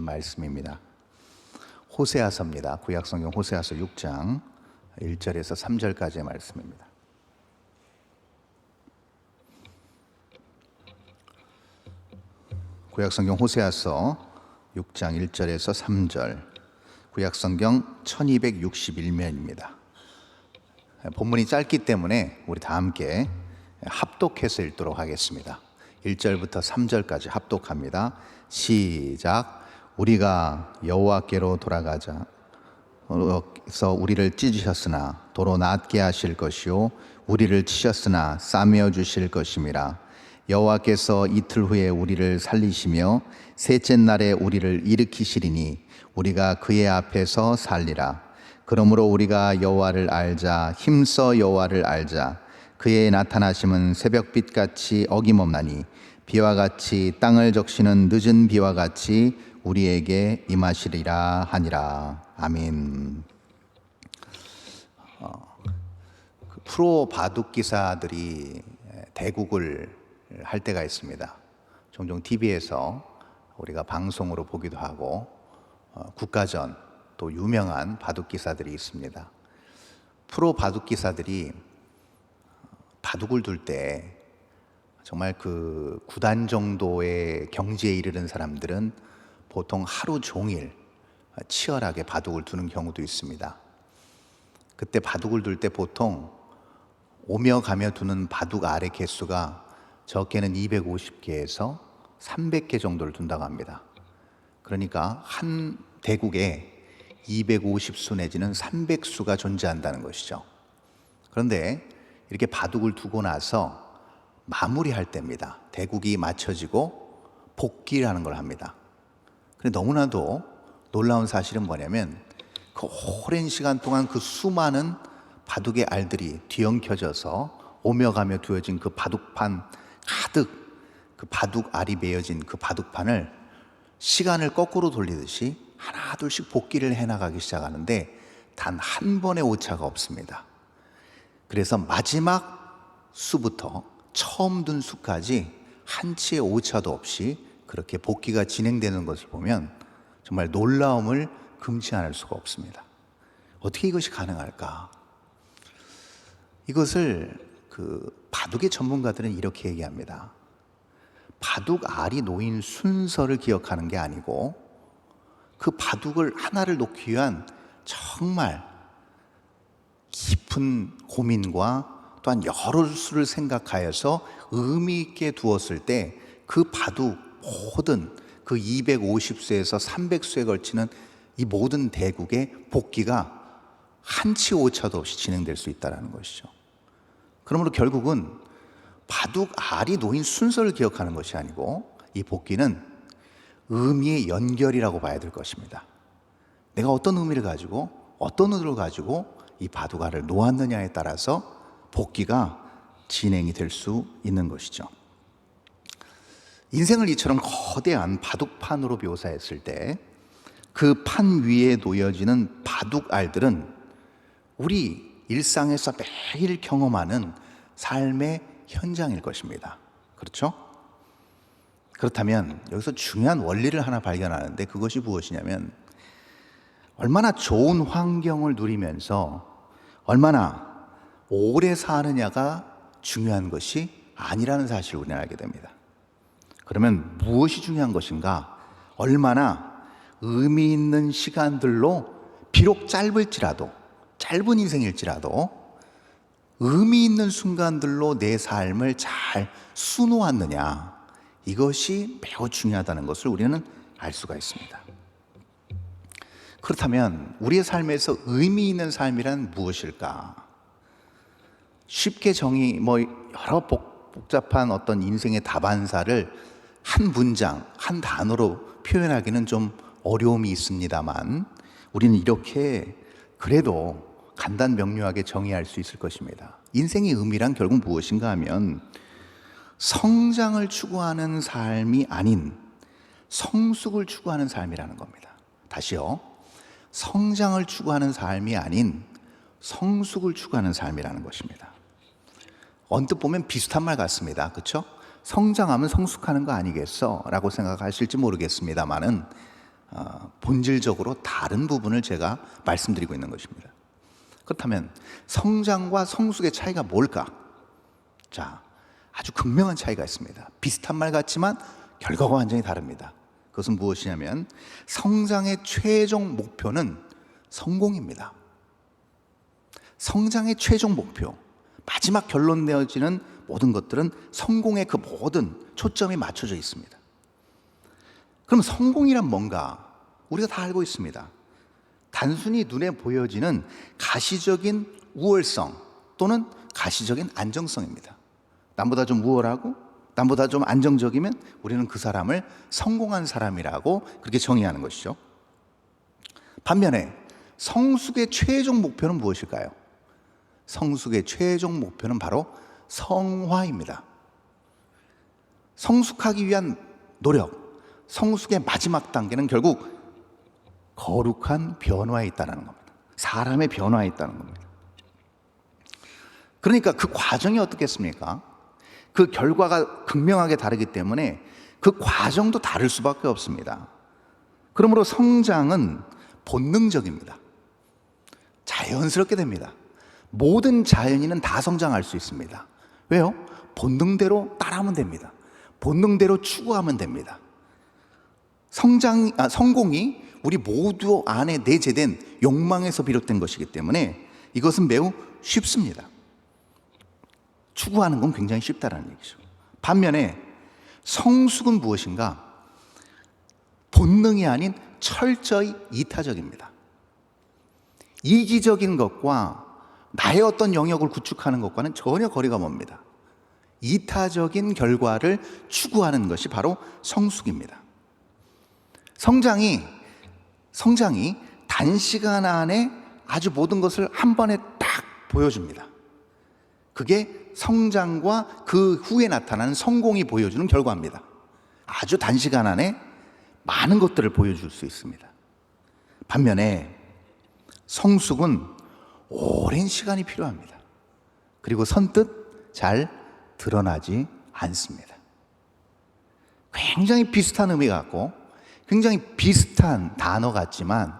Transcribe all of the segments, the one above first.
말씀입니다. 호세아서입니다. 구약성경 호세아서 6장 1절에서 3절까지의 말씀입니다. 구약성경 호세아서 6장 1절에서 3절, 구약성경 1261면입니다. 본문이 짧기 때문에 우리 다 함께 합독해서 읽도록 하겠습니다. 1절부터 3절까지 합독합니다. 시작. 우리가 여호와께로 돌아가자. 그래서 우리를 찢으셨으나 도로 낫게 하실 것이요 우리를 치셨으나 싸매어 주실 것임이라. 여호와께서 이틀 후에 우리를 살리시며 셋째 날에 우리를 일으키시리니 우리가 그의 앞에서 살리라. 그러므로 우리가 여호와를 알자. 힘써 여호와를 알자. 그의 나타나심은 새벽빛같이 어김없나니 비와 같이 땅을 적시는 늦은 비와 같이 우리에게 임하시리라 하니라. 아멘. 프로 바둑 기사들이 대국을 할 때가 있습니다. 종종 TV에서 우리가 방송으로 보기도 하고 국가전 또 유명한 바둑 기사들이 있습니다. 프로 바둑 기사들이 바둑을 둘 때 정말 그 9단 정도의 경지에 이르는 사람들은 보통 하루 종일 치열하게 바둑을 두는 경우도 있습니다. 그때 바둑을 둘 때 보통 오며 가며 두는 바둑 알의 개수가 적게는 250개에서 300개 정도를 둔다고 합니다. 그러니까 한 대국에 250수 내지는 300수가 존재한다는 것이죠. 그런데 이렇게 바둑을 두고 나서 마무리할 때입니다. 대국이 맞춰지고 복귀라는 걸 합니다. 그런데 너무나도 놀라운 사실은 뭐냐면 그 오랜 시간 동안 그 수많은 바둑의 알들이 뒤엉켜져서 오며 가며 두어진 그 바둑판 가득 그 바둑 알이 메어진 그 바둑판을 시간을 거꾸로 돌리듯이 하나 둘씩 복귀를 해나가기 시작하는데 단 한 번의 오차가 없습니다. 그래서 마지막 수부터 처음 둔 수까지 한치의 오차도 없이 그렇게 복귀가 진행되는 것을 보면 정말 놀라움을 금치 않을 수가 없습니다. 어떻게 이것이 가능할까? 이것을 그 바둑의 전문가들은 이렇게 얘기합니다. 바둑 알이 놓인 순서를 기억하는 게 아니고 그 바둑을 하나를 놓기 위한 정말 깊은 고민과 또한 여러 수를 생각하여서 의미 있게 두었을 때 그 바둑 모든 그 250수에서 300수에 걸치는 이 모든 대국의 복귀가 한치 오차도 없이 진행될 수 있다는 것이죠. 그러므로 결국은 바둑 알이 놓인 순서를 기억하는 것이 아니고 이 복귀는 의미의 연결이라고 봐야 될 것입니다. 내가 어떤 의미를 가지고 어떤 의도를 가지고 이 바둑 알을 놓았느냐에 따라서 복귀가 진행이 될 수 있는 것이죠. 인생을 이처럼 거대한 바둑판으로 묘사했을 때 그 판 위에 놓여지는 바둑 알들은 우리 일상에서 매일 경험하는 삶의 현장일 것입니다. 그렇죠? 그렇다면 여기서 중요한 원리를 하나 발견하는데 그것이 무엇이냐면 얼마나 좋은 환경을 누리면서 얼마나 오래 사느냐가 중요한 것이 아니라는 사실을 우리는 알게 됩니다. 그러면 무엇이 중요한 것인가? 얼마나 의미 있는 시간들로 비록 짧을지라도 짧은 인생일지라도 의미 있는 순간들로 내 삶을 잘 수놓았느냐, 이것이 매우 중요하다는 것을 우리는 알 수가 있습니다. 그렇다면 우리의 삶에서 의미 있는 삶이란 무엇일까? 쉽게 여러 복잡한 어떤 인생의 다반사를 한 문장, 한 단어로 표현하기는 좀 어려움이 있습니다만 우리는 이렇게 그래도 간단 명료하게 정의할 수 있을 것입니다. 인생의 의미란 결국 무엇인가 하면 성장을 추구하는 삶이 아닌 성숙을 추구하는 삶이라는 겁니다. 다시요. 성장을 추구하는 삶이 아닌 성숙을 추구하는 삶이라는 것입니다. 언뜻 보면 비슷한 말 같습니다. 그렇죠? 성장하면 성숙하는 거 아니겠어? 라고 생각하실지 모르겠습니다만은 본질적으로 다른 부분을 제가 말씀드리고 있는 것입니다. 그렇다면 성장과 성숙의 차이가 뭘까? 자, 아주 극명한 차이가 있습니다. 비슷한 말 같지만 결과가 완전히 다릅니다. 그것은 무엇이냐면 성장의 최종 목표는 성공입니다. 성장의 최종 목표, 마지막 결론 내어지는 모든 것들은 성공의 그 모든 초점이 맞춰져 있습니다. 그럼 성공이란 뭔가? 우리가 다 알고 있습니다. 단순히 눈에 보여지는 가시적인 우월성 또는 가시적인 안정성입니다. 남보다 좀 우월하고 남보다 좀 안정적이면 우리는 그 사람을 성공한 사람이라고 그렇게 정의하는 것이죠. 반면에 성숙의 최종 목표는 무엇일까요? 성숙의 최종 목표는 바로 성화입니다. 성숙하기 위한 노력, 성숙의 마지막 단계는 결국 거룩한 변화에 있다는 겁니다. 사람의 변화에 있다는 겁니다. 그러니까 그 과정이 어떻겠습니까? 그 결과가 극명하게 다르기 때문에 그 과정도 다를 수밖에 없습니다. 그러므로 성장은 본능적입니다. 자연스럽게 됩니다. 모든 자연인은 다 성장할 수 있습니다. 왜요? 본능대로 따라하면 됩니다. 본능대로 추구하면 됩니다. 성공이 우리 모두 안에 내재된 욕망에서 비롯된 것이기 때문에 이것은 매우 쉽습니다. 추구하는 건 굉장히 쉽다는 얘기죠. 반면에 성숙은 무엇인가? 본능이 아닌 철저히 이타적입니다. 이기적인 것과 나의 어떤 영역을 구축하는 것과는 전혀 거리가 멉니다. 이타적인 결과를 추구하는 것이 바로 성숙입니다. 성장이 단시간 안에 아주 모든 것을 한 번에 딱 보여줍니다. 그게 성장과 그 후에 나타나는 성공이 보여주는 결과입니다. 아주 단시간 안에 많은 것들을 보여줄 수 있습니다. 반면에 성숙은 오랜 시간이 필요합니다. 그리고 선뜻 잘 드러나지 않습니다. 굉장히 비슷한 의미 같고 굉장히 비슷한 단어 같지만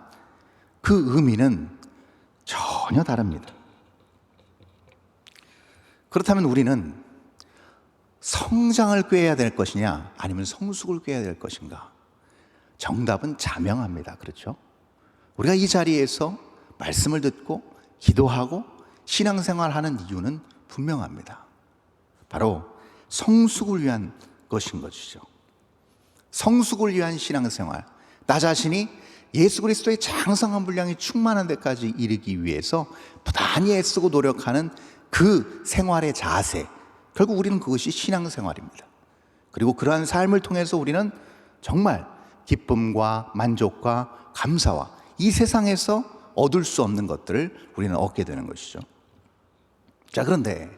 그 의미는 전혀 다릅니다. 그렇다면 우리는 성장을 꾀해야 될 것이냐 아니면 성숙을 꾀해야 될 것인가? 정답은 자명합니다. 그렇죠? 우리가 이 자리에서 말씀을 듣고 기도하고 신앙생활하는 이유는 분명합니다. 바로 성숙을 위한 것인 것이죠. 성숙을 위한 신앙생활, 나 자신이 예수 그리스도의 장성한 분량이 충만한 데까지 이르기 위해서 부단히 애쓰고 노력하는 그 생활의 자세, 결국 우리는 그것이 신앙생활입니다. 그리고 그러한 삶을 통해서 우리는 정말 기쁨과 만족과 감사와 이 세상에서 얻을 수 없는 것들을 우리는 얻게 되는 것이죠. 자, 그런데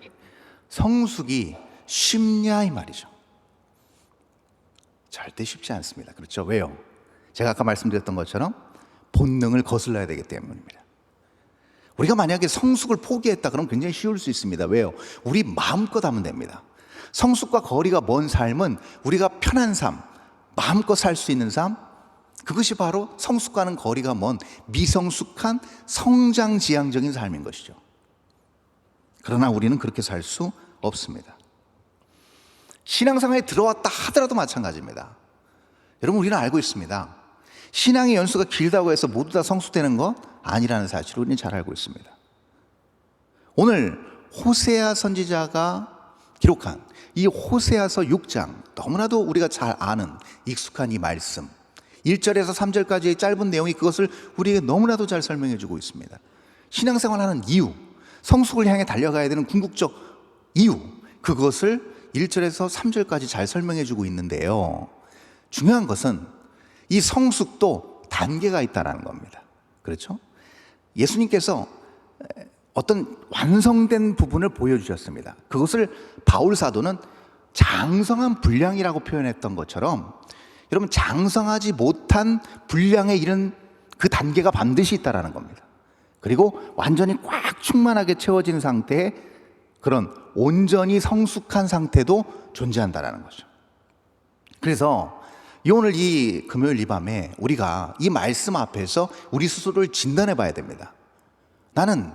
성숙이 쉽냐 이 말이죠. 절대 쉽지 않습니다. 그렇죠? 왜요? 제가 아까 말씀드렸던 것처럼 본능을 거슬러야 되기 때문입니다. 우리가 만약에 성숙을 포기했다 그러면 굉장히 쉬울 수 있습니다. 왜요? 우리 마음껏 하면 됩니다. 성숙과 거리가 먼 삶은 우리가 편한 삶, 마음껏 살 수 있는 삶, 그것이 바로 성숙과는 거리가 먼 미성숙한 성장지향적인 삶인 것이죠. 그러나 우리는 그렇게 살 수 없습니다. 신앙생활에 들어왔다 하더라도 마찬가지입니다. 여러분, 우리는 알고 있습니다. 신앙의 연수가 길다고 해서 모두 다 성숙되는 것 아니라는 사실을 우리는 잘 알고 있습니다. 오늘 호세아 선지자가 기록한 이 호세아서 6장, 너무나도 우리가 잘 아는 익숙한 이 말씀, 1절에서 3절까지의 짧은 내용이 그것을 우리에게 너무나도 잘 설명해 주고 있습니다. 신앙생활하는 이유, 성숙을 향해 달려가야 되는 궁극적 이유, 그것을 1절에서 3절까지 잘 설명해 주고 있는데요, 중요한 것은 이 성숙도 단계가 있다는 겁니다. 그렇죠? 예수님께서 어떤 완성된 부분을 보여주셨습니다. 그것을 바울 사도는 장성한 분량이라고 표현했던 것처럼, 여러분, 장성하지 못한 분량에 이른 그 단계가 반드시 있다는 겁니다. 그리고 완전히 꽉 충만하게 채워진 상태의 그런 온전히 성숙한 상태도 존재한다는 거죠. 그래서 오늘 이 금요일 이 밤에 우리가 이 말씀 앞에서 우리 스스로를 진단해 봐야 됩니다. 나는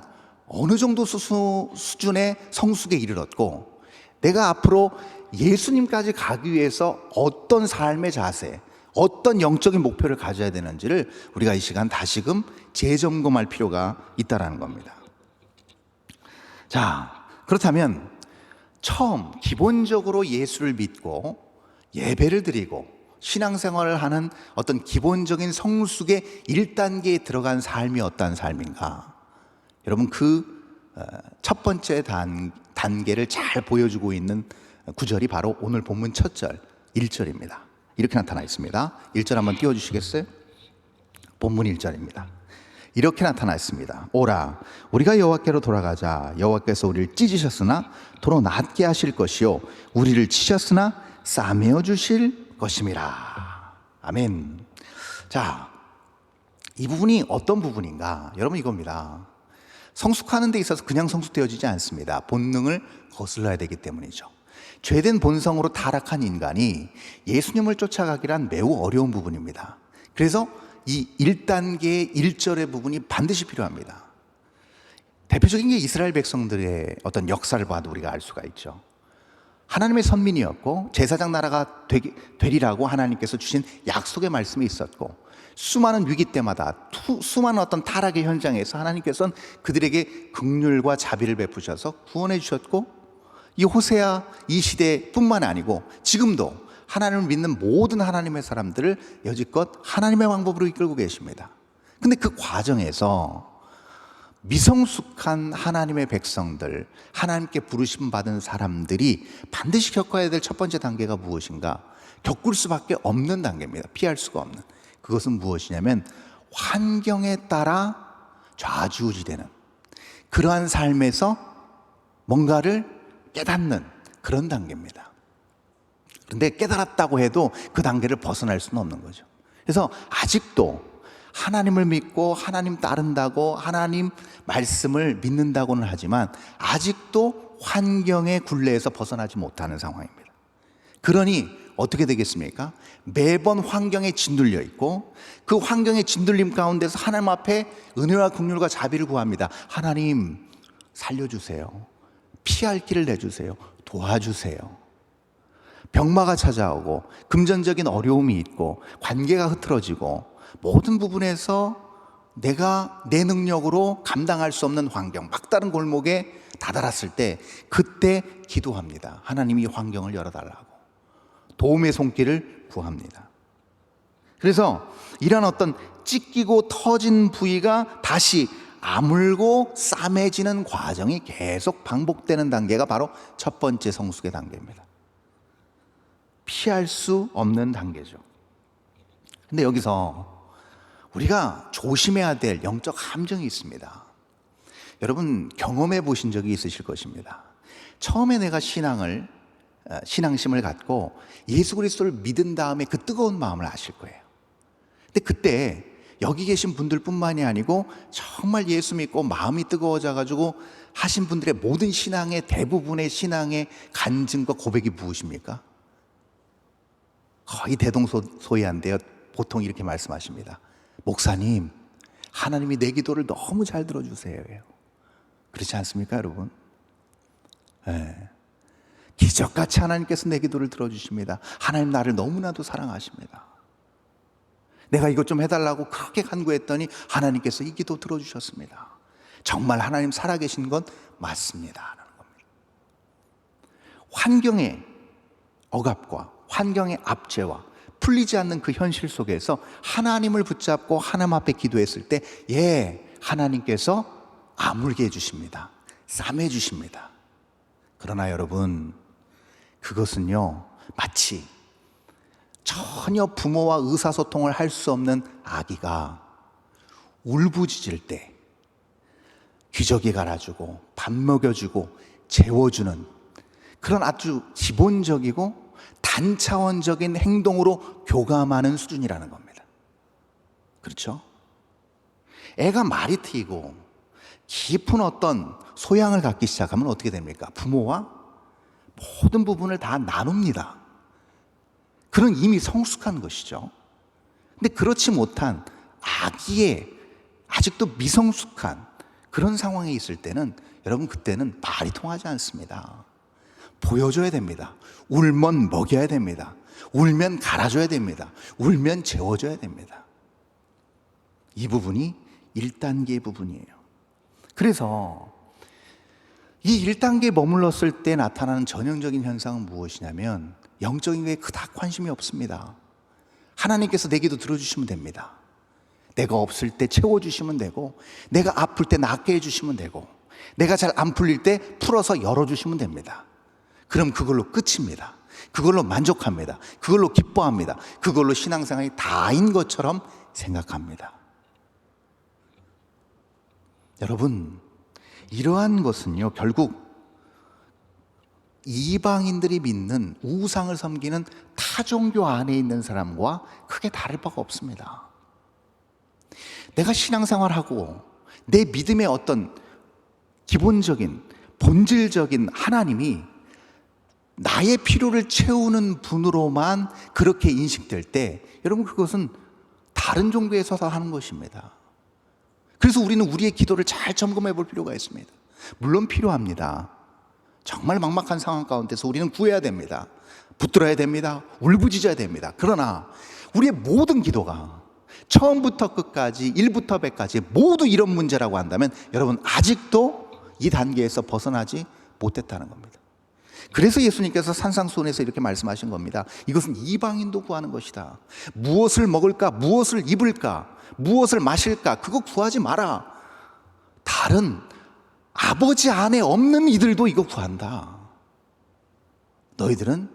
어느 정도 수준의 성숙에 이르렀고, 내가 앞으로 예수님까지 가기 위해서 어떤 삶의 자세, 어떤 영적인 목표를 가져야 되는지를 우리가 이 시간 다시금 재점검할 필요가 있다는 겁니다. 자, 그렇다면 처음 기본적으로 예수를 믿고 예배를 드리고 신앙생활을 하는 어떤 기본적인 성숙의 1단계에 들어간 삶이 어떤 삶인가? 여러분, 그 첫 번째 단계를 잘 보여주고 있는 구절이 바로 오늘 본문 첫 절 1절입니다. 이렇게 나타나 있습니다. 1절 한번 띄워주시겠어요? 본문 1절입니다. 이렇게 나타나 있습니다. 오라, 우리가 여호와께로 돌아가자. 여호와께서 우리를 찢으셨으나 도로 낫게 하실 것이요, 우리를 치셨으나 싸매어 주실 것임이라. 아멘. 자, 이 부분이 어떤 부분인가? 여러분, 이겁니다. 성숙하는 데 있어서 그냥 성숙되어지지 않습니다. 본능을 거슬러야 되기 때문이죠. 죄된 본성으로 타락한 인간이 예수님을 쫓아가기란 매우 어려운 부분입니다. 그래서 이 1단계의 1절의 부분이 반드시 필요합니다. 대표적인 게 이스라엘 백성들의 어떤 역사를 봐도 우리가 알 수가 있죠. 하나님의 선민이었고 제사장 나라가 되리라고 하나님께서 주신 약속의 말씀이 있었고, 수많은 위기 때마다 수많은 어떤 타락의 현장에서 하나님께서는 그들에게 긍휼과 자비를 베푸셔서 구원해 주셨고, 이 호세아 이 시대뿐만 아니고 지금도 하나님을 믿는 모든 하나님의 사람들을 여지껏 하나님의 방법으로 이끌고 계십니다. 근데 그 과정에서 미성숙한 하나님의 백성들, 하나님께 부르심 받은 사람들이 반드시 겪어야 될 첫 번째 단계가 무엇인가? 겪을 수밖에 없는 단계입니다. 피할 수가 없는. 그것은 무엇이냐면 환경에 따라 좌지우지되는 그러한 삶에서 뭔가를 깨닫는 그런 단계입니다. 그런데 깨달았다고 해도 그 단계를 벗어날 수는 없는 거죠. 그래서 아직도 하나님을 믿고 하나님 따른다고 하나님 말씀을 믿는다고는 하지만 아직도 환경의 굴레에서 벗어나지 못하는 상황입니다. 그러니 어떻게 되겠습니까? 매번 환경에 짓눌려 있고 그 환경의 짓눌림 가운데서 하나님 앞에 은혜와 긍휼과 자비를 구합니다. 하나님 살려주세요. 피할 길을 내주세요. 도와주세요. 병마가 찾아오고 금전적인 어려움이 있고 관계가 흐트러지고 모든 부분에서 내가 내 능력으로 감당할 수 없는 환경, 막다른 골목에 다다랐을 때 그때 기도합니다. 하나님이 이 환경을 열어달라고 도움의 손길을 구합니다. 그래서 이런 어떤 찢기고 터진 부위가 다시 아물고 싸매지는 과정이 계속 반복되는 단계가 바로 첫 번째 성숙의 단계입니다. 피할 수 없는 단계죠. 근데 여기서 우리가 조심해야 될 영적 함정이 있습니다. 여러분 경험해 보신 적이 있으실 것입니다. 처음에 내가 신앙심을 갖고 예수 그리스도를 믿은 다음에 그 뜨거운 마음을 아실 거예요. 근데 그때 여기 계신 분들뿐만이 아니고 정말 예수 믿고 마음이 뜨거워져 가지고 하신 분들의 모든 신앙의 대부분의 신앙의 간증과 고백이 무엇입니까? 거의 대동소이한데요. 보통 이렇게 말씀하십니다. 목사님, 하나님이 내 기도를 너무 잘 들어주세요. 그렇지 않습니까, 여러분? 네. 기적같이 하나님께서 내 기도를 들어주십니다. 하나님 나를 너무나도 사랑하십니다. 내가 이것 좀 해달라고 그렇게 간구했더니 하나님께서 이 기도 들어주셨습니다. 정말 하나님 살아계신 건 맞습니다 하는 겁니다. 환경의 억압과 환경의 압제와 풀리지 않는 그 현실 속에서 하나님을 붙잡고 하나님 앞에 기도했을 때 하나님께서 아물게 해주십니다. 싸매 주십니다. 그러나 여러분, 그것은요 마치 전혀 부모와 의사소통을 할 수 없는 아기가 울부짖을 때 기저귀 갈아주고 밥 먹여주고 재워주는 그런 아주 기본적이고 단차원적인 행동으로 교감하는 수준이라는 겁니다. 그렇죠? 애가 말이 트이고 깊은 어떤 소양을 갖기 시작하면 어떻게 됩니까? 부모와 모든 부분을 다 나눕니다. 그는 이미 성숙한 것이죠. 근데 그렇지 못한 아기의 아직도 미성숙한 그런 상황에 있을 때는 여러분 그때는 말이 통하지 않습니다. 보여줘야 됩니다. 울면 먹여야 됩니다. 울면 갈아줘야 됩니다. 울면 재워줘야 됩니다. 이 부분이 1단계 부분이에요. 그래서 이 1단계에 머물렀을 때 나타나는 전형적인 현상은 무엇이냐면 영적인 것에 그닥 관심이 없습니다. 하나님께서 내 기도 들어주시면 됩니다. 내가 없을 때 채워주시면 되고, 내가 아플 때 낫게 해주시면 되고, 내가 잘 안 풀릴 때 풀어서 열어주시면 됩니다. 그럼 그걸로 끝입니다. 그걸로 만족합니다. 그걸로 기뻐합니다. 그걸로 신앙생활이 다인 것처럼 생각합니다. 여러분, 이러한 것은요, 결국 이방인들이 믿는 우상을 섬기는 타종교 안에 있는 사람과 크게 다를 바가 없습니다. 내가 신앙생활하고 내 믿음의 어떤 기본적인 본질적인 하나님이 나의 필요를 채우는 분으로만 그렇게 인식될 때 여러분 그것은 다른 종교에서 하는 것입니다. 그래서 우리는 우리의 기도를 잘 점검해 볼 필요가 있습니다. 물론 필요합니다. 정말 막막한 상황 가운데서 우리는 구해야 됩니다. 붙들어야 됩니다. 울부짖어야 됩니다. 그러나 우리의 모든 기도가 처음부터 끝까지 1부터 100까지 모두 이런 문제라고 한다면 여러분 아직도 이 단계에서 벗어나지 못했다는 겁니다. 그래서 예수님께서 산상수훈에서 이렇게 말씀하신 겁니다. 이것은 이방인도 구하는 것이다. 무엇을 먹을까? 무엇을 입을까? 무엇을 마실까? 그거 구하지 마라. 다른 아버지 안에 없는 이들도 이거 구한다. 너희들은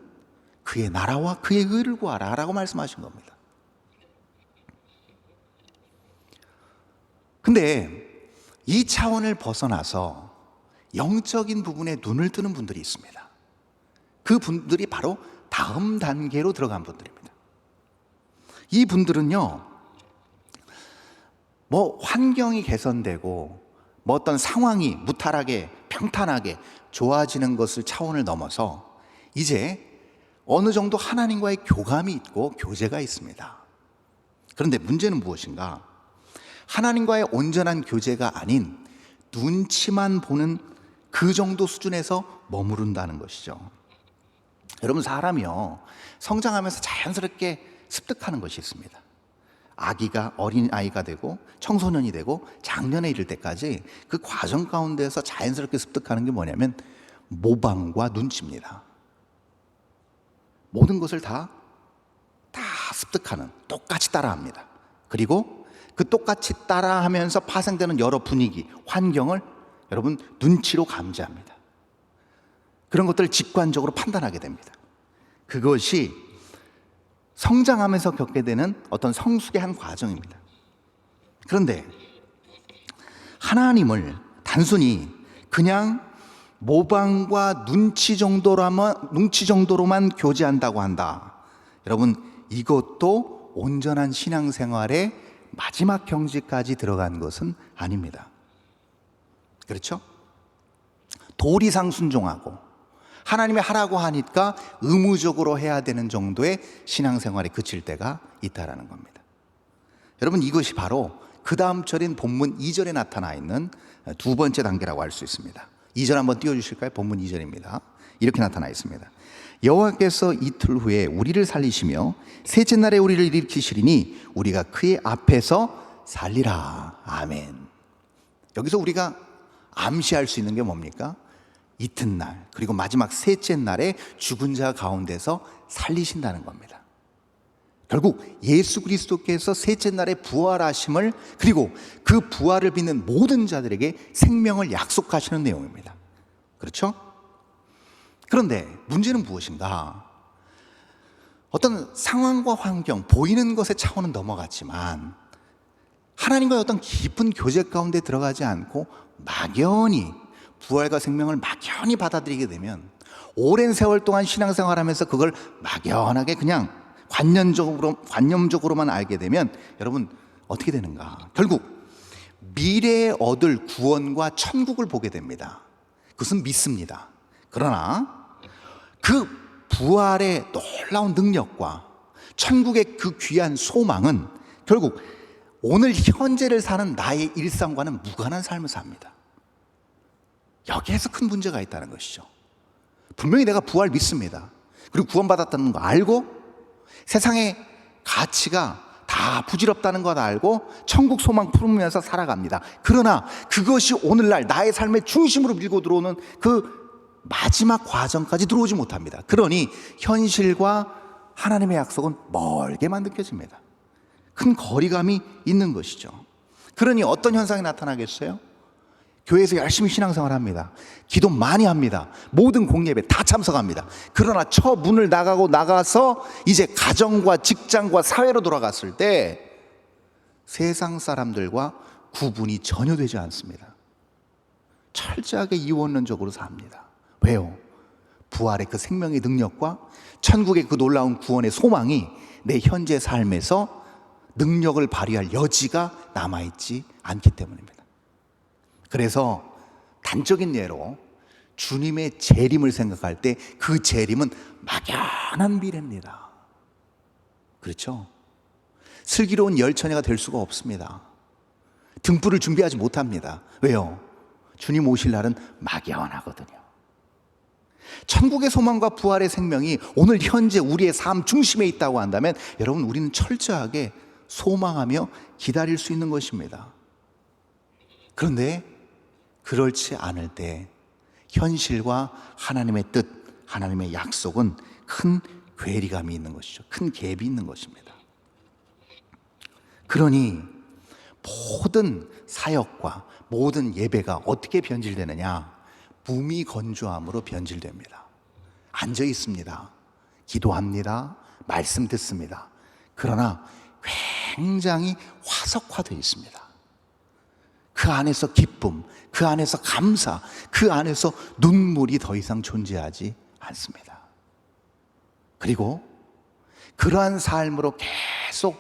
그의 나라와 그의 의를 구하라 라고 말씀하신 겁니다. 근데 이 차원을 벗어나서 영적인 부분에 눈을 뜨는 분들이 있습니다. 그 분들이 바로 다음 단계로 들어간 분들입니다. 이 분들은요, 뭐 환경이 개선되고 뭐 어떤 상황이 무탈하게 평탄하게 좋아지는 것을 차원을 넘어서 이제 어느 정도 하나님과의 교감이 있고 교제가 있습니다. 그런데 문제는 무엇인가? 하나님과의 온전한 교제가 아닌 눈치만 보는 그 정도 수준에서 머무른다는 것이죠. 여러분 사람이요 성장하면서 자연스럽게 습득하는 것이 있습니다. 아기가 어린아이가 되고 청소년이 되고 장년에 이를 때까지 그 과정 가운데서 자연스럽게 습득하는 게 뭐냐면 모방과 눈치입니다. 모든 것을 다 습득하는, 똑같이 따라합니다. 그리고 그 똑같이 따라하면서 파생되는 여러 분위기, 환경을 여러분 눈치로 감지합니다. 그런 것들을 직관적으로 판단하게 됩니다. 그것이 성장하면서 겪게 되는 어떤 성숙의 한 과정입니다. 그런데 하나님을 단순히 그냥 모방과 눈치 정도로만 교제한다고 한다. 여러분 이것도 온전한 신앙생활의 마지막 경지까지 들어간 것은 아닙니다. 그렇죠? 도리상 순종하고 하나님이 하라고 하니까 의무적으로 해야 되는 정도의 신앙생활에 그칠 때가 있다라는 겁니다. 여러분 이것이 바로 그 다음 절인 본문 2절에 나타나 있는 두 번째 단계라고 할 수 있습니다. 2절 한번 띄워주실까요? 본문 2절입니다. 이렇게 나타나 있습니다. 여호와께서 이틀 후에 우리를 살리시며 셋째 날에 우리를 일으키시리니 우리가 그의 앞에서 살리라. 아멘. 여기서 우리가 암시할 수 있는 게 뭡니까? 이튿날 그리고 마지막 셋째 날에 죽은 자 가운데서 살리신다는 겁니다. 결국 예수 그리스도께서 셋째 날에 부활하심을 그리고 그 부활을 믿는 모든 자들에게 생명을 약속하시는 내용입니다. 그렇죠? 그런데 문제는 무엇인가? 어떤 상황과 환경, 보이는 것의 차원은 넘어갔지만 하나님과의 어떤 깊은 교제 가운데 들어가지 않고 막연히 부활과 생명을 막연히 받아들이게 되면 오랜 세월 동안 신앙생활하면서 그걸 막연하게 그냥 관념적으로만 알게 되면 여러분 어떻게 되는가? 결국 미래에 얻을 구원과 천국을 보게 됩니다. 그것은 믿습니다. 그러나 그 부활의 놀라운 능력과 천국의 그 귀한 소망은 결국 오늘 현재를 사는 나의 일상과는 무관한 삶을 삽니다. 여기에서 큰 문제가 있다는 것이죠. 분명히 내가 부활 믿습니다. 그리고 구원받았다는 거 알고 세상의 가치가 다 부질없다는 것 알고 천국 소망 품으면서 살아갑니다. 그러나 그것이 오늘날 나의 삶의 중심으로 밀고 들어오는 그 마지막 과정까지 들어오지 못합니다. 그러니 현실과 하나님의 약속은 멀게만 느껴집니다. 큰 거리감이 있는 것이죠. 그러니 어떤 현상이 나타나겠어요? 교회에서 열심히 신앙생활 합니다. 기도 많이 합니다. 모든 공예배 다 참석합니다. 그러나 첫 문을 나가서 이제 가정과 직장과 사회로 돌아갔을 때 세상 사람들과 구분이 전혀 되지 않습니다. 철저하게 이원론적으로 삽니다. 왜요? 부활의 그 생명의 능력과 천국의 그 놀라운 구원의 소망이 내 현재 삶에서 능력을 발휘할 여지가 남아있지 않기 때문입니다. 그래서 단적인 예로 주님의 재림을 생각할 때 그 재림은 막연한 미래입니다. 그렇죠? 슬기로운 열처녀가 될 수가 없습니다. 등불을 준비하지 못합니다. 왜요? 주님 오실 날은 막연하거든요. 천국의 소망과 부활의 생명이 오늘 현재 우리의 삶 중심에 있다고 한다면 여러분, 우리는 철저하게 소망하며 기다릴 수 있는 것입니다. 그런데 그렇지 않을 때 현실과 하나님의 뜻, 하나님의 약속은 큰 괴리감이 있는 것이죠. 큰 갭이 있는 것입니다. 그러니 모든 사역과 모든 예배가 어떻게 변질되느냐? 무미건조함으로 변질됩니다. 앉아 있습니다. 기도합니다. 말씀 듣습니다. 그러나 굉장히 화석화되어 있습니다. 그 안에서 기쁨, 그 안에서 감사, 그 안에서 눈물이 더 이상 존재하지 않습니다. 그리고 그러한 삶으로 계속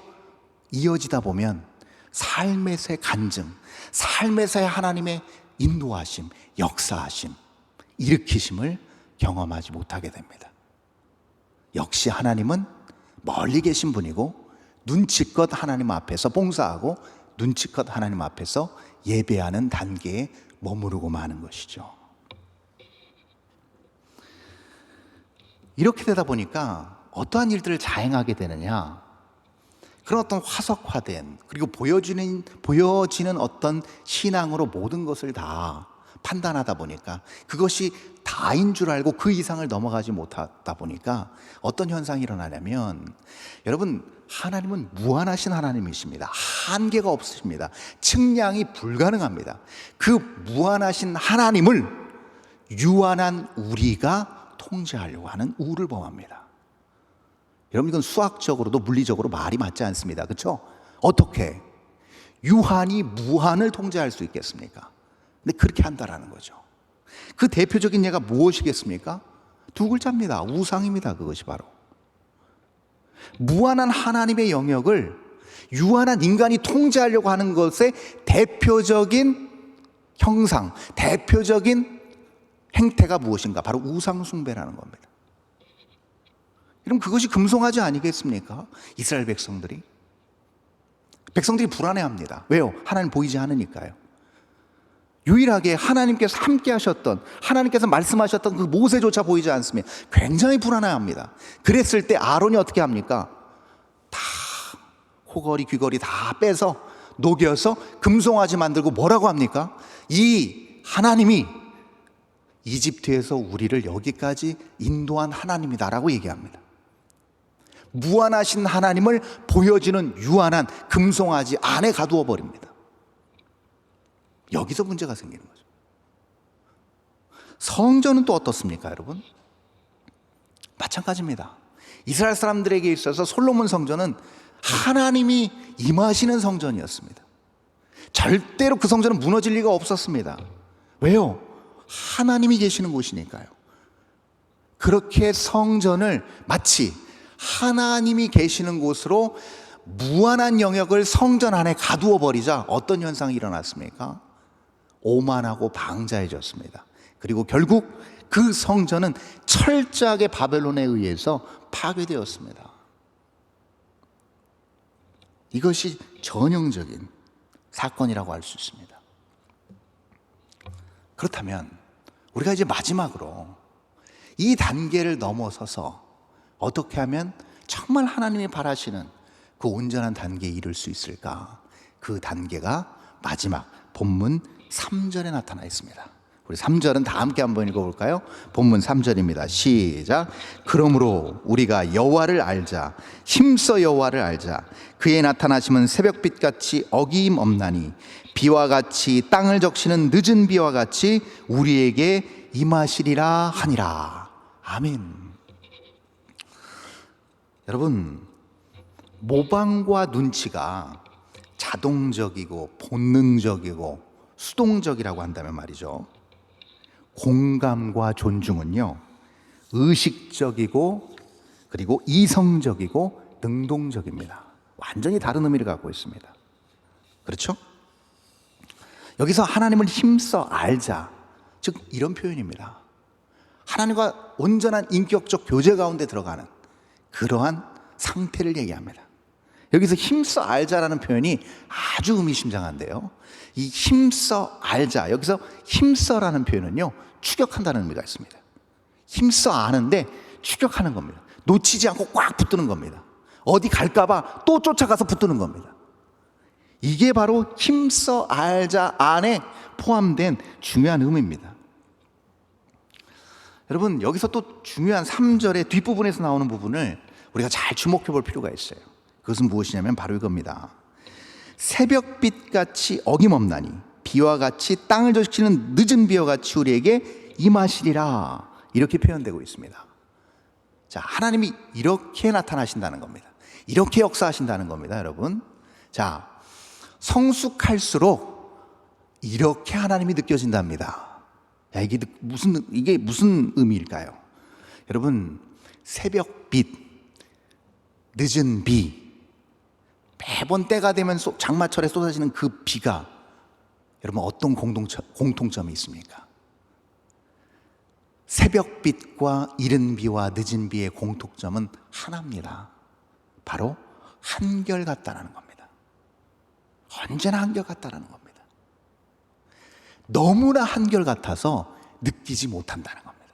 이어지다 보면 삶에서의 간증, 삶에서의 하나님의 인도하심, 역사하심, 일으키심을 경험하지 못하게 됩니다. 역시 하나님은 멀리 계신 분이고 눈치껏 하나님 앞에서 봉사하고 눈치껏 하나님 앞에서 예배하는 단계에 머무르고 마는 것이죠. 이렇게 되다 보니까 어떠한 일들을 자행하게 되느냐? 그런 어떤 화석화된, 그리고 보여지는 어떤 신앙으로 모든 것을 다 판단하다 보니까 그것이 다인 줄 알고 그 이상을 넘어가지 못하다 보니까 어떤 현상이 일어나냐면, 여러분, 하나님은 무한하신 하나님이십니다. 한계가 없으십니다. 측량이 불가능합니다. 그 무한하신 하나님을 유한한 우리가 통제하려고 하는 우를 범합니다. 여러분, 이건 수학적으로도 물리적으로 말이 맞지 않습니다. 그렇죠? 어떻게 유한이 무한을 통제할 수 있겠습니까? 근데 그렇게 한다라는 거죠. 그 대표적인 예가 무엇이겠습니까? 두 글자입니다. 우상입니다. 그것이 바로 무한한 하나님의 영역을 유한한 인간이 통제하려고 하는 것의 대표적인 형상, 대표적인 행태가 무엇인가? 바로 우상 숭배라는 겁니다. 그럼 그것이 금송아지 아니겠습니까? 이스라엘 백성들이 불안해합니다. 왜요? 하나님 보이지 않으니까요. 유일하게 하나님께서 함께 하셨던, 하나님께서 말씀하셨던 그 모세조차 보이지 않으면 굉장히 불안해합니다. 그랬을 때 아론이 어떻게 합니까? 다 코걸이 귀걸이 다 빼서 녹여서 금송아지 만들고 뭐라고 합니까? 이 하나님이 이집트에서 우리를 여기까지 인도한 하나님이다라고 얘기합니다. 무한하신 하나님을 보여주는 유한한 금송아지 안에 가두어 버립니다. 여기서 문제가 생기는 거죠. 성전은 또 어떻습니까, 여러분? 마찬가지입니다. 이스라엘 사람들에게 있어서 솔로몬 성전은 하나님이 임하시는 성전이었습니다. 절대로 그 성전은 무너질 리가 없었습니다. 왜요? 하나님이 계시는 곳이니까요. 그렇게 성전을 마치 하나님이 계시는 곳으로 무한한 영역을 성전 안에 가두어 버리자 어떤 현상이 일어났습니까? 오만하고 방자해졌습니다. 그리고 결국 그 성전은 철저하게 바벨론에 의해서 파괴되었습니다. 이것이 전형적인 사건이라고 할 수 있습니다. 그렇다면 우리가 이제 마지막으로 이 단계를 넘어서서 어떻게 하면 정말 하나님이 바라시는 그 온전한 단계에 이를 수 있을까? 그 단계가 마지막 본문 3절에 나타나 있습니다. 우리 3절은 다 함께 한번 읽어볼까요? 본문 3절입니다. 시작. 그러므로 우리가 여호와를 알자. 힘써 여호와를 알자. 그의 나타나심은 새벽빛같이 어김없나니 비와 같이 땅을 적시는 늦은 비와 같이 우리에게 임하시리라 하니라. 아멘. 여러분, 모방과 눈치가 자동적이고 본능적이고 수동적이라고 한다면 말이죠, 공감과 존중은요 의식적이고 그리고 이성적이고 능동적입니다. 완전히 다른 의미를 갖고 있습니다. 그렇죠? 여기서 하나님을 힘써 알자, 즉 이런 표현입니다. 하나님과 온전한 인격적 교제 가운데 들어가는 그러한 상태를 얘기합니다. 여기서 힘써 알자라는 표현이 아주 의미심장한데요, 이 힘써 알자, 여기서 힘써라는 표현은요 추격한다는 의미가 있습니다. 힘써 아는데 추격하는 겁니다. 놓치지 않고 꽉 붙드는 겁니다. 어디 갈까봐 또 쫓아가서 붙드는 겁니다. 이게 바로 힘써 알자 안에 포함된 중요한 의미입니다. 여러분, 여기서 또 중요한 3절의 뒷부분에서 나오는 부분을 우리가 잘 주목해 볼 필요가 있어요. 그것은 무엇이냐면 바로 이겁니다. 새벽빛같이 어김없나니 비와 같이 땅을 적시는 늦은 비와 같이 우리에게 임하시리라, 이렇게 표현되고 있습니다. 자, 하나님이 이렇게 나타나신다는 겁니다. 이렇게 역사하신다는 겁니다, 여러분. 자, 성숙할수록 이렇게 하나님이 느껴진답니다. 야, 이게 무슨 의미일까요? 여러분, 새벽빛, 늦은 비, 매번 때가 되면 장마철에 쏟아지는 그 비가 여러분 어떤 공통점이 있습니까? 새벽빛과 이른 비와 늦은 비의 공통점은 하나입니다. 바로 한결같다라는 겁니다. 언제나 한결같다라는 겁니다. 너무나 한결같아서 느끼지 못한다는 겁니다.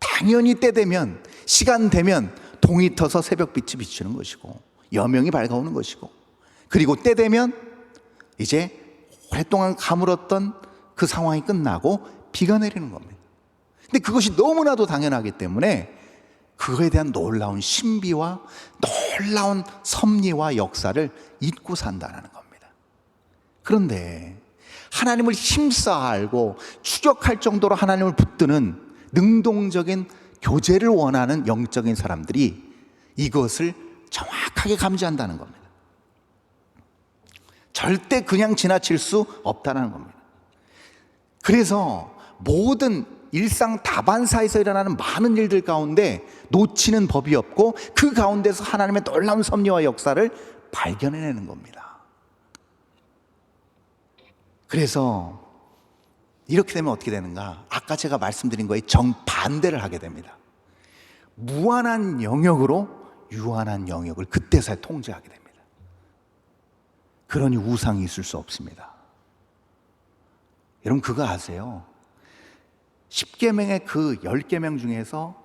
당연히 때 되면, 시간 되면 동이 터서 새벽빛이 비추는 것이고 여명이 밝아오는 것이고, 그리고 때 되면 이제 오랫동안 가물었던 그 상황이 끝나고 비가 내리는 겁니다. 근데 그것이 너무나도 당연하기 때문에 그거에 대한 놀라운 신비와 놀라운 섭리와 역사를 잊고 산다는 겁니다. 그런데 하나님을 힘써 알고 추격할 정도로 하나님을 붙드는 능동적인 교제를 원하는 영적인 사람들이 이것을 정확하게 감지한다는 겁니다. 절대 그냥 지나칠 수 없다는 겁니다. 그래서 모든 일상 다반사에서 일어나는 많은 일들 가운데 놓치는 법이 없고 그 가운데서 하나님의 놀라운 섭리와 역사를 발견해내는 겁니다. 그래서 이렇게 되면 어떻게 되는가? 아까 제가 말씀드린 거에 정반대를 하게 됩니다. 무한한 영역으로 유한한 영역을 그때서야 통제하게 됩니다. 그러니 우상이 있을 수 없습니다. 여러분, 그거 아세요? 10계명의 그 10계명 중에서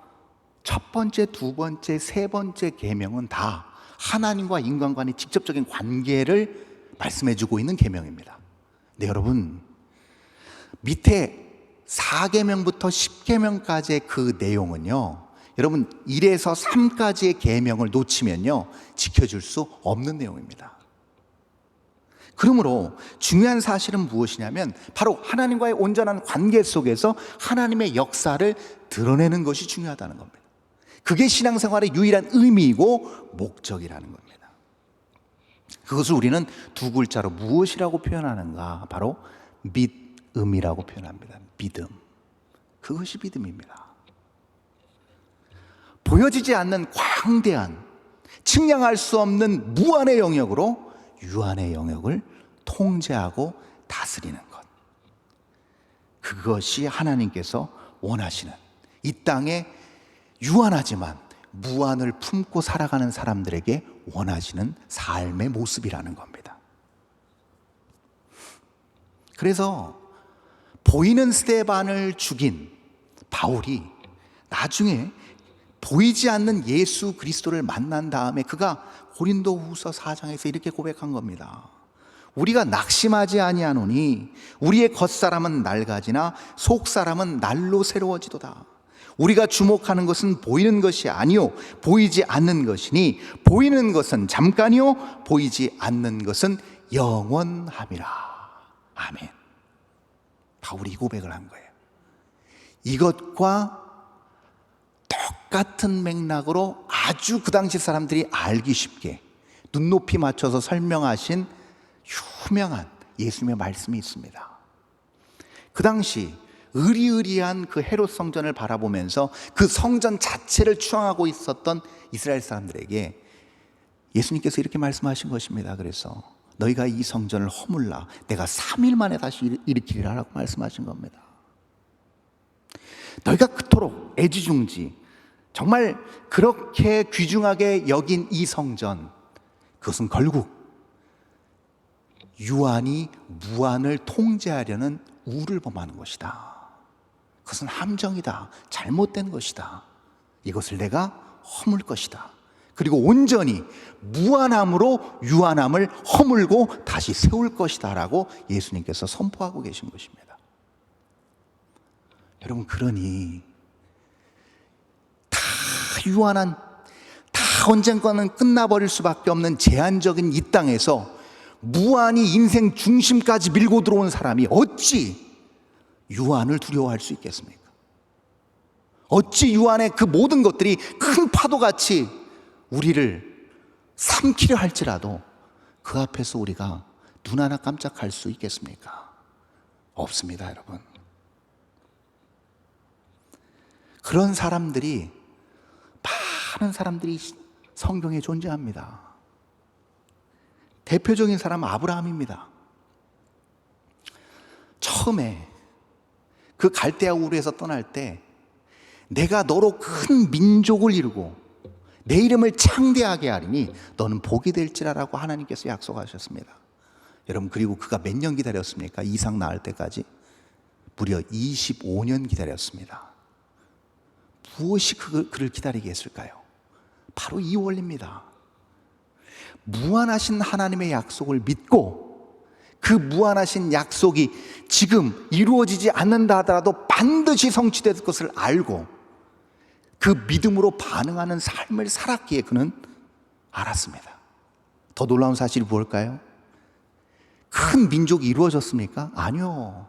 첫 번째, 두 번째, 세 번째 계명은 다 하나님과 인간 간의 직접적인 관계를 말씀해주고 있는 계명입니다. 근데 여러분, 밑에 4계명부터 10계명까지의 그 내용은요, 여러분 1에서 3까지의 계명을 놓치면요 지켜줄 수 없는 내용입니다. 그러므로 중요한 사실은 무엇이냐면 바로 하나님과의 온전한 관계 속에서 하나님의 역사를 드러내는 것이 중요하다는 겁니다. 그게 신앙생활의 유일한 의미이고 목적이라는 겁니다. 그것을 우리는 두 글자로 무엇이라고 표현하는가? 바로 믿음이라고 표현합니다. 믿음. 그것이 믿음입니다. 보여지지 않는 광대한, 측량할 수 없는 무한의 영역으로 유한의 영역을 통제하고 다스리는 것, 그것이 하나님께서 원하시는 이 땅에 유한하지만 무한을 품고 살아가는 사람들에게 원하시는 삶의 모습이라는 겁니다. 그래서 보이는 스데반을 죽인 바울이 나중에 보이지 않는 예수 그리스도를 만난 다음에 그가 고린도후서 4장에서 이렇게 고백한 겁니다. 우리가 낙심하지 아니하노니 우리의 겉사람은 낡아지나 속사람은 날로 새로워지도다. 우리가 주목하는 것은 보이는 것이 아니요 보이지 않는 것이니 보이는 것은 잠깐이요 보이지 않는 것은 영원함이라. 아멘. 바울이 고백을 한 거예요. 이것과 똑같은 맥락으로 아주 그 당시 사람들이 알기 쉽게 눈높이 맞춰서 설명하신 유명한 예수님의 말씀이 있습니다. 그 당시 의리의리한 그 헤롯 성전을 바라보면서 그 성전 자체를 추앙하고 있었던 이스라엘 사람들에게 예수님께서 이렇게 말씀하신 것입니다. 그래서 너희가 이 성전을 허물라 내가 3일 만에 다시 일으키리라라고 말씀하신 겁니다. 너희가 그토록 애지중지 정말 그렇게 귀중하게 여긴 이 성전, 그것은 결국 유한이 무한을 통제하려는 우를 범하는 것이다. 그것은 함정이다. 잘못된 것이다. 이것을 내가 허물 것이다. 그리고 온전히 무한함으로 유한함을 허물고 다시 세울 것이다 라고 예수님께서 선포하고 계신 것입니다. 여러분, 그러니 다 유한한, 다 언젠가는 끝나버릴 수밖에 없는 제한적인 이 땅에서 무한히 인생 중심까지 밀고 들어온 사람이 어찌 유한을 두려워할 수 있겠습니까? 어찌 유한의 그 모든 것들이 큰 파도같이 우리를 삼키려 할지라도 그 앞에서 우리가 눈 하나 깜짝할 수 있겠습니까? 없습니다, 여러분. 그런 사람들이, 많은 사람들이 성경에 존재합니다. 대표적인 사람은 아브라함입니다. 처음에 그 갈대아 우르에서 떠날 때 내가 너로 큰 민족을 이루고 내 이름을 창대하게 하리니 너는 복이 될지라라고 하나님께서 약속하셨습니다. 여러분, 그리고 그가 몇 년 기다렸습니까? 이삭 낳을 때까지 무려 25년 기다렸습니다. 무엇이 그를 기다리게 했을까요? 바로 이 원리입니다. 무한하신 하나님의 약속을 믿고 그 무한하신 약속이 지금 이루어지지 않는다 하더라도 반드시 성취될 것을 알고 그 믿음으로 반응하는 삶을 살았기에 그는 알았습니다. 더 놀라운 사실이 뭘까요? 큰 민족이 이루어졌습니까? 아니요.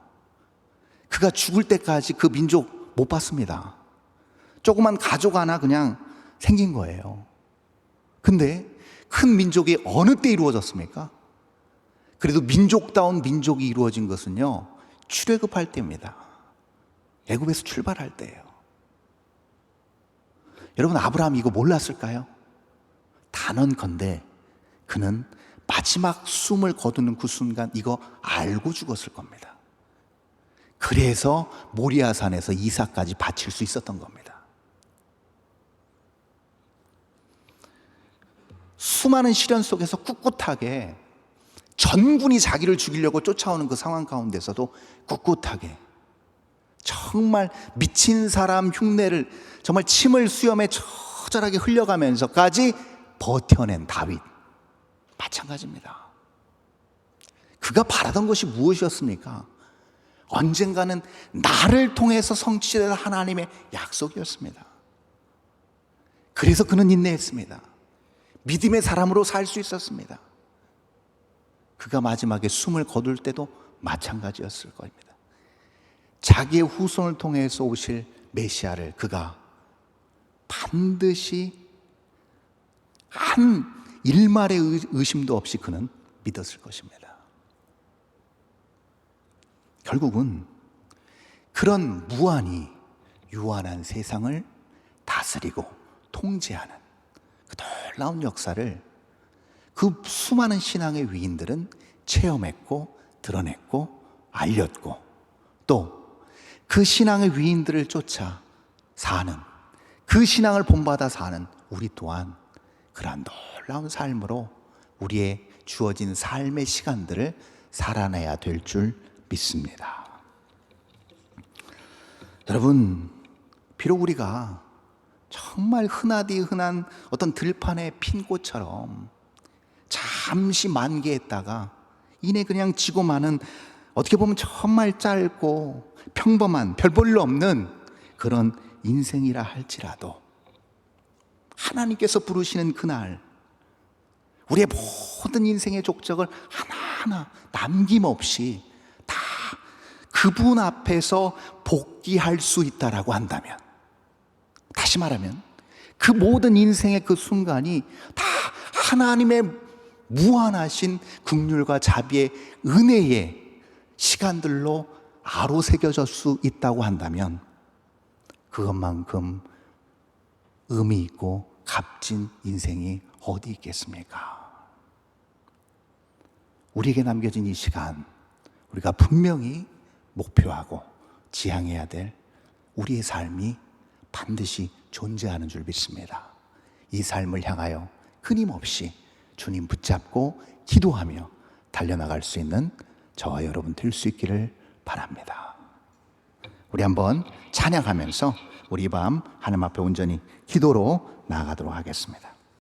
그가 죽을 때까지 그 민족 못 봤습니다. 조그만 가족 하나 그냥 생긴 거예요. 근데 큰 민족이 어느 때 이루어졌습니까? 그래도 민족다운 민족이 이루어진 것은요, 출애굽할 때입니다. 애굽에서 출발할 때예요. 여러분, 아브라함이 이거 몰랐을까요? 단언컨대 그는 마지막 숨을 거두는 그 순간 이거 알고 죽었을 겁니다. 그래서 모리아산에서 이삭까지 바칠 수 있었던 겁니다. 수많은 시련 속에서 꿋꿋하게 전군이 자기를 죽이려고 쫓아오는 그 상황 가운데서도 꿋꿋하게 정말 미친 사람 흉내를 정말 침을 수염에 처절하게 흘려가면서까지 버텨낸 다윗, 마찬가지입니다. 그가 바라던 것이 무엇이었습니까? 언젠가는 나를 통해서 성취될 하나님의 약속이었습니다. 그래서 그는 인내했습니다. 믿음의 사람으로 살 수 있었습니다. 그가 마지막에 숨을 거둘 때도 마찬가지였을 겁니다. 자기의 후손을 통해서 오실 메시아를 그가 반드시 한 일말의 의심도 없이 그는 믿었을 것입니다. 결국은 그런 무한히 유한한 세상을 다스리고 통제하는 그 놀라운 역사를 그 수많은 신앙의 위인들은 체험했고 드러냈고 알렸고 또 그 신앙의 위인들을 쫓아 사는 그 신앙을 본받아 사는 우리 또한 그러한 놀라운 삶으로 우리의 주어진 삶의 시간들을 살아내야 될 줄 믿습니다. 여러분, 비록 우리가 정말 흔하디 흔한 어떤 들판의 핀 꽃처럼 잠시 만개했다가 이내 그냥 지고 마는, 어떻게 보면 정말 짧고 평범한 별 볼 일 없는 그런 인생이라 할지라도 하나님께서 부르시는 그날 우리의 모든 인생의 족적을 하나하나 남김없이 다 그분 앞에서 복귀할 수 있다라고 한다면, 다시 말하면 그 모든 인생의 그 순간이 다 하나님의 무한하신 긍휼과 자비의 은혜의 시간들로 아로새겨질 수 있다고 한다면 그것만큼 의미 있고 값진 인생이 어디 있겠습니까? 우리에게 남겨진 이 시간, 우리가 분명히 목표하고 지향해야 될 우리의 삶이 반드시 존재하는 줄 믿습니다. 이 삶을 향하여 끊임없이 주님 붙잡고 기도하며 달려나갈 수 있는 저와 여러분 될 수 있기를 바랍니다. 우리 한번 찬양하면서 우리 밤 하나님 앞에 온전히 기도로 나아가도록 하겠습니다.